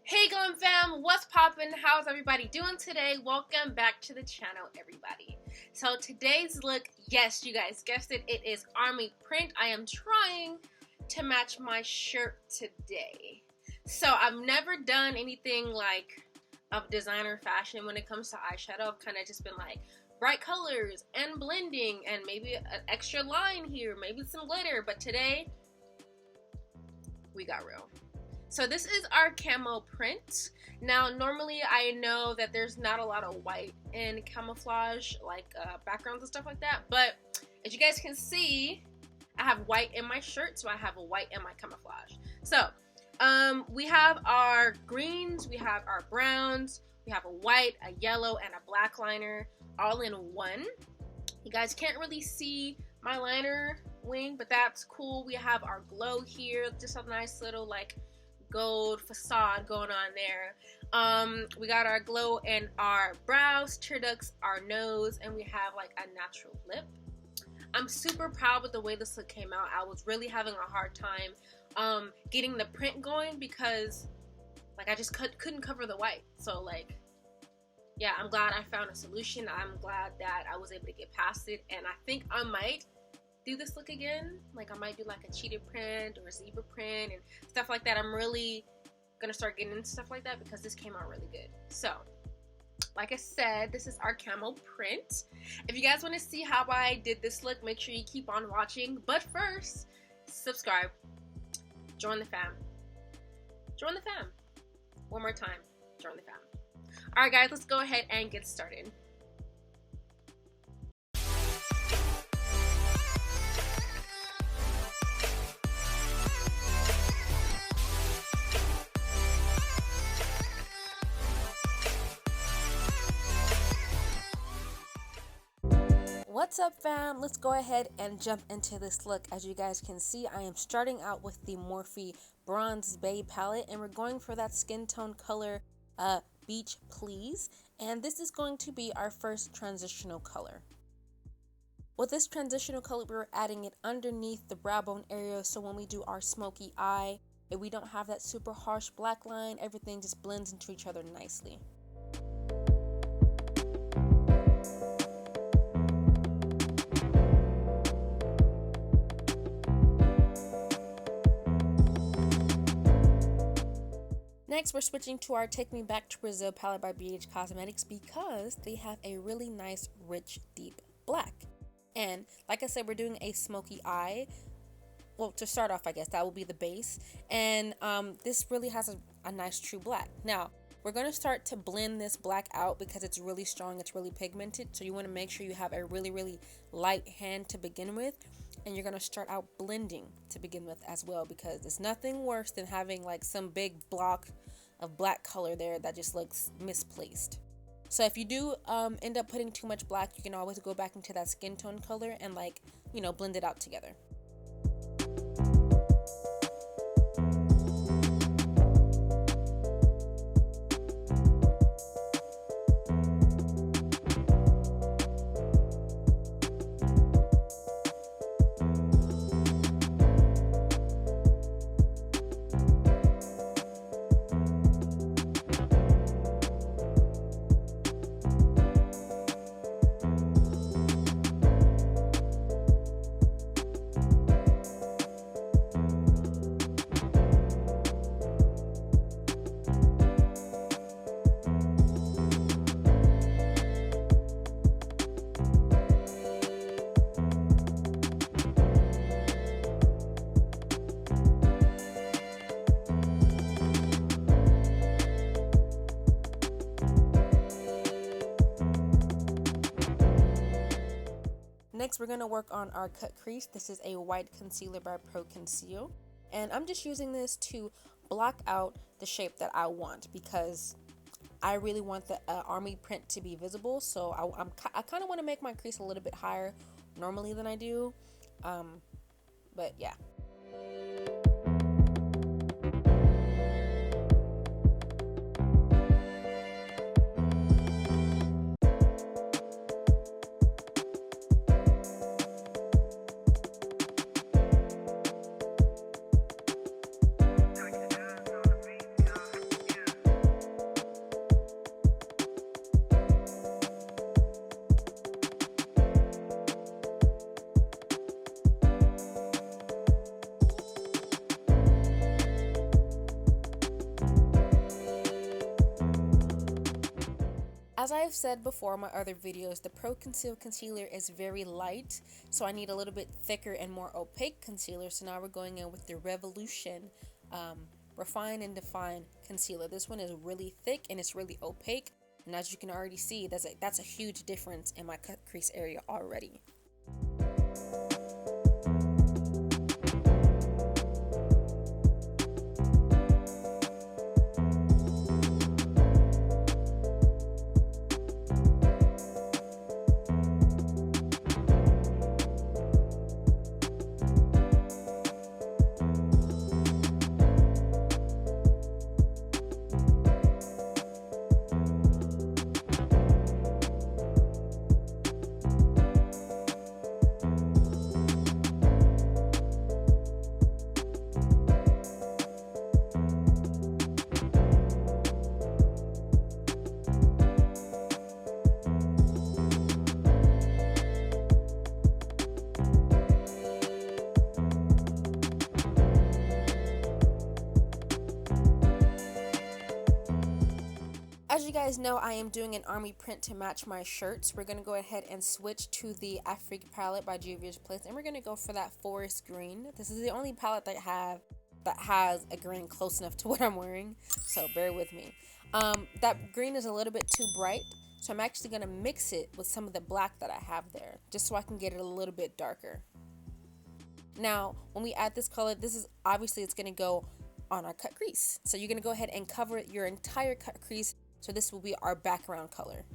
Hey Glam fam, what's poppin'? How's everybody doing today? Welcome back to the channel, everybody. So today's look, yes, you guys guessed it, it is army print. I am trying to match my shirt today. So I've never done anything like of designer fashion when it comes to eyeshadow. I've kind of just been like bright colors and blending and maybe an extra line here, maybe some glitter, but today we got real. So this is our camo print. Now normally I know that there's not a lot of white in camouflage, like backgrounds and stuff like that, but as you guys can see, I have white in my shirt, so I have a white in my camouflage. So we have our greens, we have our browns, we have a white, a yellow, and a black liner all in one. You guys can't really see my liner wing, but that's cool. We have our glow here, just a nice little like gold facade going on there. We got our glow in our brows, tear ducts, our nose, and we have like a natural lip. I'm super proud with the way this look came out. I was really having a hard time getting the print going because like I just couldn't cover the white. So like, yeah, I'm glad I found a solution. I'm glad that I was able to get past it, and I think I might do this look again. Like I might do like a cheetah print or a zebra print and stuff like that. I'm really gonna start getting into stuff like that because this came out really good. So like I said, this is our camo print. If you guys want to see how I did this look, make sure you keep on watching, but first subscribe, join the fam, join the fam. One more time, join the fam. All right guys, let's go ahead and get started. What's up fam? Let's go ahead and jump into this look. As you guys can see, I am starting out with the Morphe Bronze Bay palette, and we're going for that skin tone color Beach Please, and this is going to be our first transitional color. With this transitional color, we're adding it underneath the brow bone area, so when we do our smoky eye, if we don't have that super harsh black line, everything just blends into each other nicely. Next, we're switching to our Take Me Back to Brazil palette by BH Cosmetics because they have a really nice, rich, deep black. And like I said, we're doing a smoky eye. Well, to start off, I guess that will be the base. And this really has a nice, true black. Now, we're going to start to blend this black out because it's really strong, it's really pigmented. So you want to make sure you have a really, really light hand to begin with. And you're going to start out blending to begin with as well, because there's nothing worse than having like some big block of black color there that just looks misplaced. So if you do end up putting too much black, you can always go back into that skin tone color and like, you know, blend it out together. Next, we're going to work on our cut crease. This is a white concealer by Conceal, and I'm just using this to block out the shape that I want because I really want the army print to be visible. So I kind of want to make my crease a little bit higher normally than I do, but yeah. As I've said before in my other videos, the Pro Conceal concealer is very light, so I need a little bit thicker and more opaque concealer. So now we're going in with the Revolution Refine and Define concealer. This one is really thick and it's really opaque, and as you can already see, that's a huge difference in my cut crease area already. As you guys know, I am doing an army print to match my shirts. We're going to go ahead and switch to the Afrique palette by Juvia's Place, and we're going to go for that forest green. This is the only palette that I have that has a green close enough to what I'm wearing, so bear with me. That green is a little bit too bright, so I'm actually going to mix it with some of the black that I have there, just so I can get it a little bit darker. Now, when we add this color, this is obviously it's going to go on our cut crease. So you're going to go ahead and cover your entire cut crease. So this will be our background color.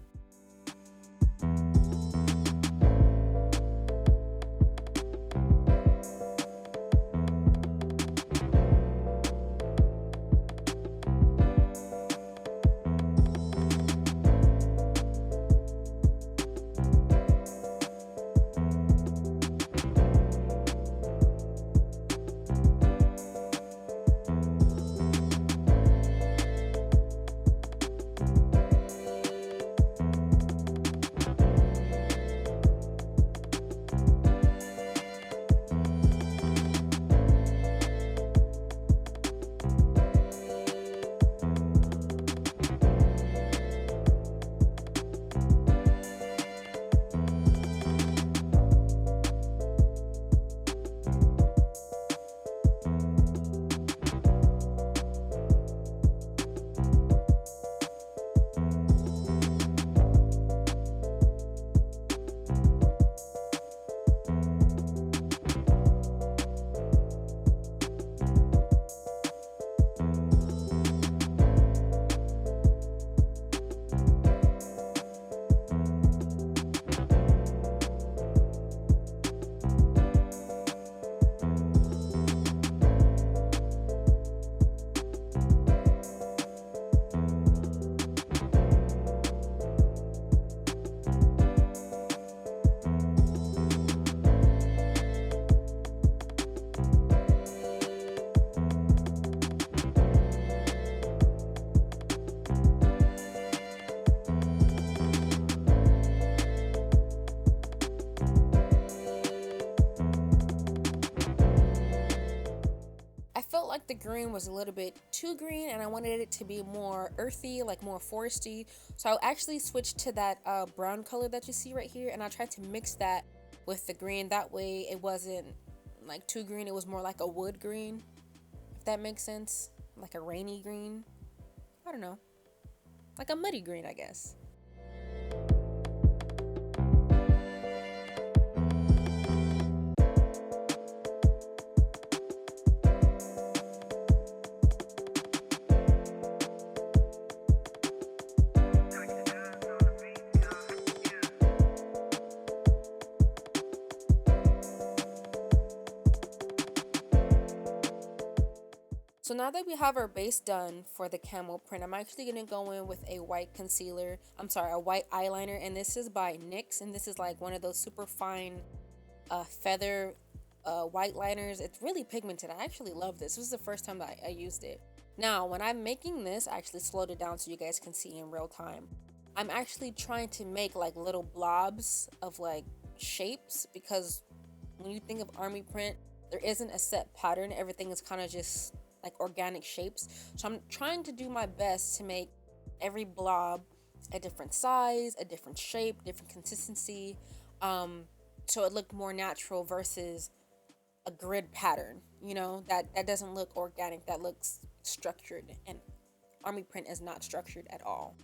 Like the green was a little bit too green and I wanted it to be more earthy, like more foresty, so I actually switched to that brown color that you see right here, and I tried to mix that with the green. That way it wasn't like too green, it was more like a wood green, if that makes sense, like a rainy green, I don't know, like a muddy green, I guess. So now that we have our base done for the camo print, I'm actually going to go in with a white concealer, a white eyeliner, and this is by NYX, and this is like one of those super fine feather white liners. It's really pigmented. I actually love this. This was the first time that I used it. Now, when I'm making this, I actually slowed it down so you guys can see in real time. I'm actually trying to make like little blobs of like shapes, because when you think of army print, there isn't a set pattern. Everything is kind of just like organic shapes. So I'm trying to do my best to make every blob a different size, a different shape, different consistency. So it looked more natural versus a grid pattern, you know, that doesn't look organic, that looks structured, and army print is not structured at all.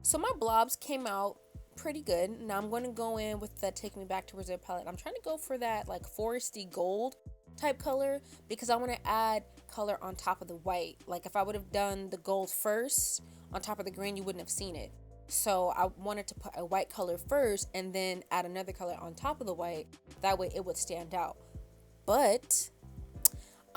So my blobs came out pretty good. Now I'm going to go in with the Take Me Back to Brazil palette. I'm trying to go for that like foresty gold type color because I want to add color on top of the white. Like if I would have done the gold first on top of the green, you wouldn't have seen it. So I wanted to put a white color first and then add another color on top of the white. That way it would stand out. But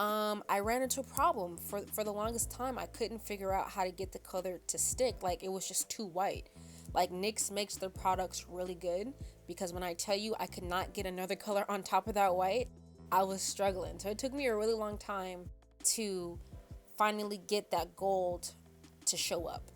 I ran into a problem. For the longest time, I couldn't figure out how to get the color to stick. Like, it was just too white. Like, NYX makes their products really good, because when I tell you I could not get another color on top of that white, I was struggling. So it took me a really long time to finally get that gold to show up.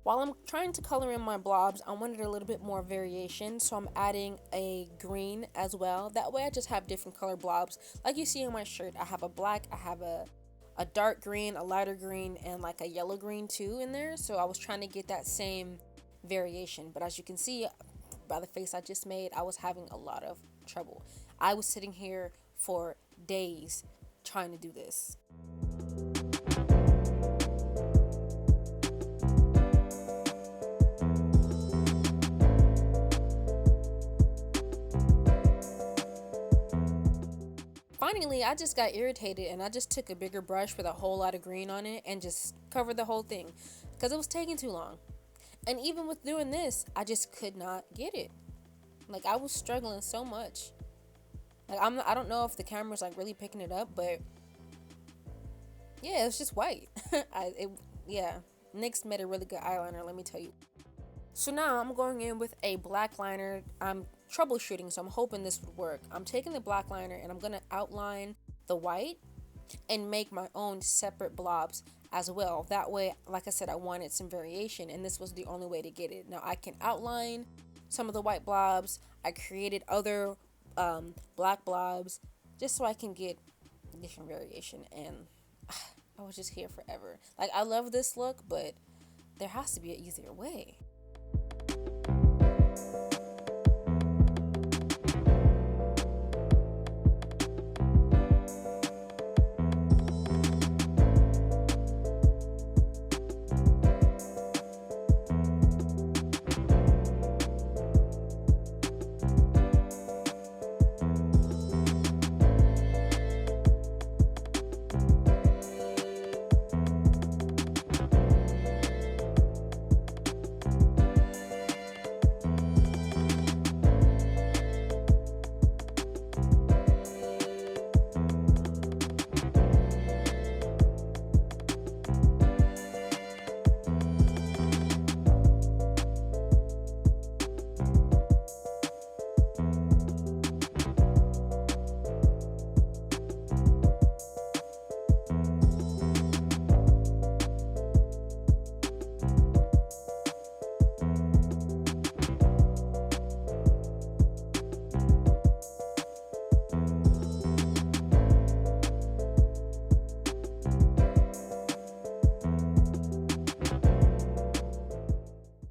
While I'm trying to color in my blobs, I wanted a little bit more variation, so I'm adding a green as well. That way I just have different color blobs. Like you see on my shirt, I have a black, I have a dark green, a lighter green, and like a yellow green too in there. So I was trying to get that same variation. But as you can see by the face I just made, I was having a lot of trouble. I was sitting here for days trying to do this. finally, I just got irritated and I just took a bigger brush with a whole lot of green on it and just covered the whole thing because it was taking too long. And even with doing this, I just could not get it. Like, I was struggling so much. Like, I don't know if the camera's like really picking it up, but yeah, it's just white. Yeah, NYX made a really good eyeliner, let me tell you. So now I'm going in with a black liner. I'm troubleshooting, so I'm hoping this would work. I'm taking the black liner and I'm gonna outline the white and make my own separate blobs as well. That way, like I said, I wanted some variation, and this was the only way to get it. Now I can outline some of the white blobs. I created other black blobs just so I can get different variation, and I was just here forever. Like, I love this look, but there has to be an easier way.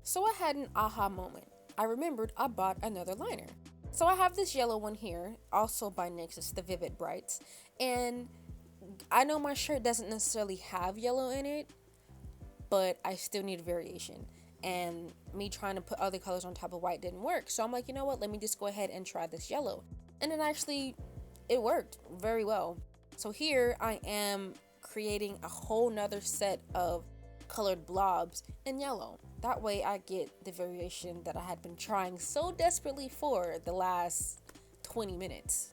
So I had an aha moment. I remembered I bought another liner. So I have this yellow one here, also by NYX. It's the Vivid Brights. And I know my shirt doesn't necessarily have yellow in it, but I still need variation. And me trying to put other colors on top of white didn't work. So I'm like, you know what? Let me just go ahead and try this yellow. And it worked very well. So here I am creating a whole nother set of colored blobs in yellow. That way I get the variation that I had been trying so desperately for the last 20 minutes.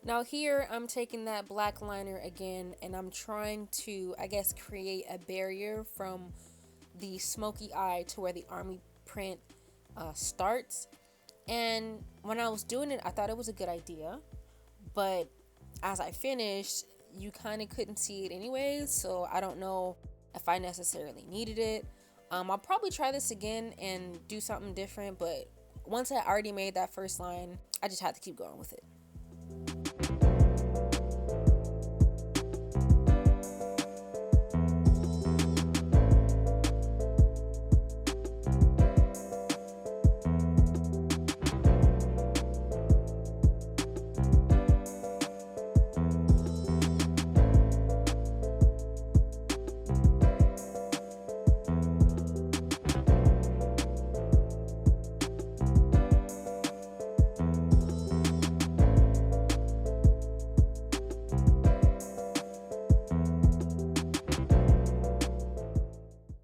Now here I'm taking that black liner again and I'm trying to, I guess, create a barrier from the smoky eye to where the army print starts. And when I was doing it, I thought it was a good idea, but as I finished, you kind of couldn't see it anyways, so I don't know if I necessarily needed it. I'll probably try this again and do something different, but once I already made that first line, I just had to keep going with it.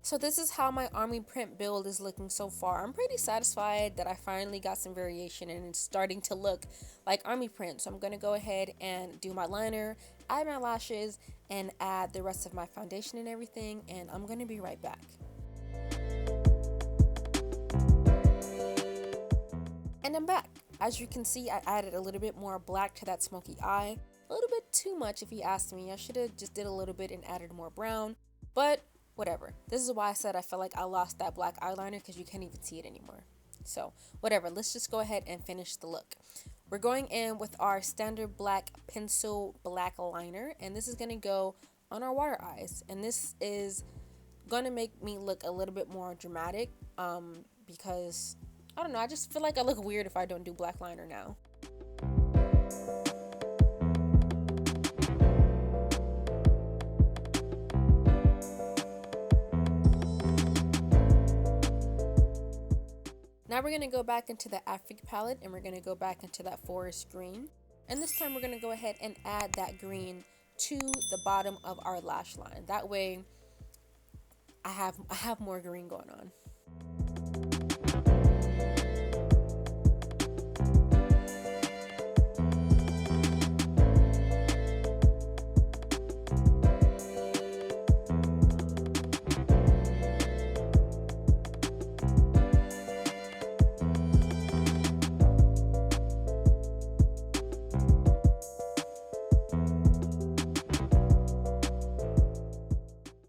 So this is how my army print build is looking so far. I'm pretty satisfied that I finally got some variation and it's starting to look like army print. So I'm going to go ahead and do my liner, add my lashes, and add the rest of my foundation and everything. And I'm going to be right back. And I'm back. As you can see, I added a little bit more black to that smoky eye. A little bit too much if you ask me. I should have just did a little bit and added more brown, but whatever. This is why I said I felt like I lost that black eyeliner, because you can't even see it anymore. So whatever, let's just go ahead and finish the look. We're going in with our standard black pencil black liner, and this is going to go on our water eyes, and this is going to make me look a little bit more dramatic, because I don't know, I just feel like I look weird if I don't do black liner now. Now we're going to go back into the Afrique palette, and we're going to go back into that forest green. And this time we're going to go ahead and add that green to the bottom of our lash line. That way I have more green going on.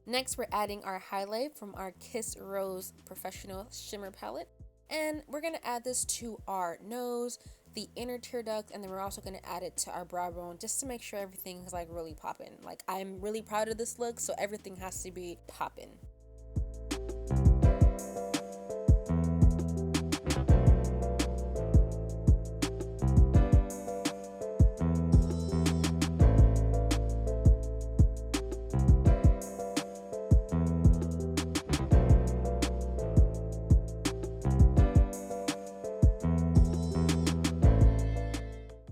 Next, we're adding our highlight from our Kiss Rose Professional Shimmer Palette. And we're going to add this to our nose, the inner tear duct, and then we're also going to add it to our brow bone just to make sure everything is like really popping. Like, I'm really proud of this look, so everything has to be popping.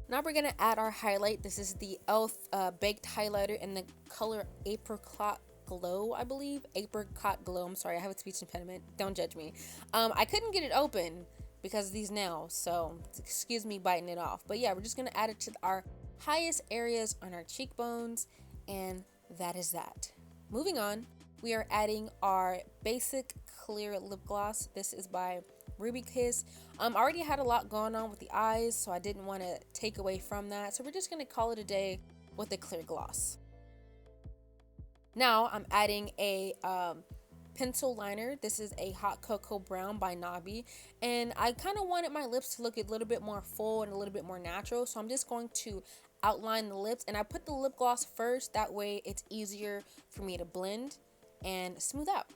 Now we're going to add our highlight. This is the E.L.F. Baked Highlighter in the color Apricot Glow, I believe. Apricot Glow. I'm sorry, I have a speech impediment. Don't judge me. I couldn't get it open because of these nails, so excuse me biting it off. But yeah, we're just going to add it to our highest areas on our cheekbones, and that is that. Moving on, we are adding our basic clear lip gloss. This is by Ruby Kiss. I already had a lot going on with the eyes, so I didn't want to take away from that. So we're just going to call it a day with a clear gloss. Now I'm adding a pencil liner. This is a Hot Cocoa Brown by Nabi, and I kind of wanted my lips to look a little bit more full and a little bit more natural, so I'm just going to outline the lips, and I put the lip gloss first. That way it's easier for me to blend and smooth out.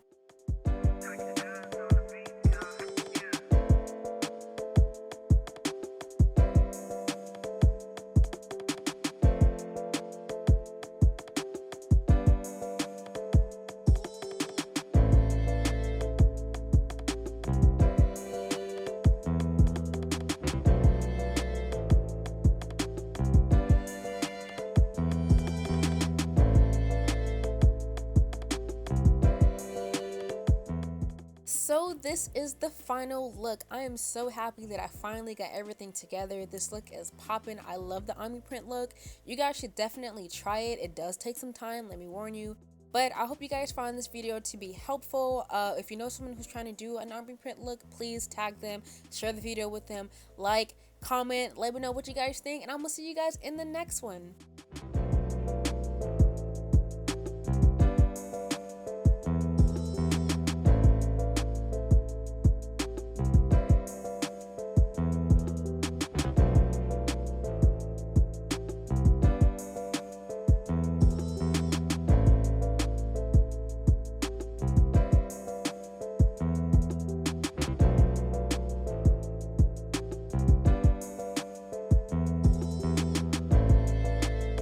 So this is the final look. I am so happy that I finally got everything together. This look is popping. I love the omni print look. You guys should definitely try it. It does take some time, let me warn you. But I hope you guys find this video to be helpful. If you know someone who's trying to do an omni print look, please tag them, share the video with them, like, comment, let me know what you guys think, and I'm gonna see you guys in the next one.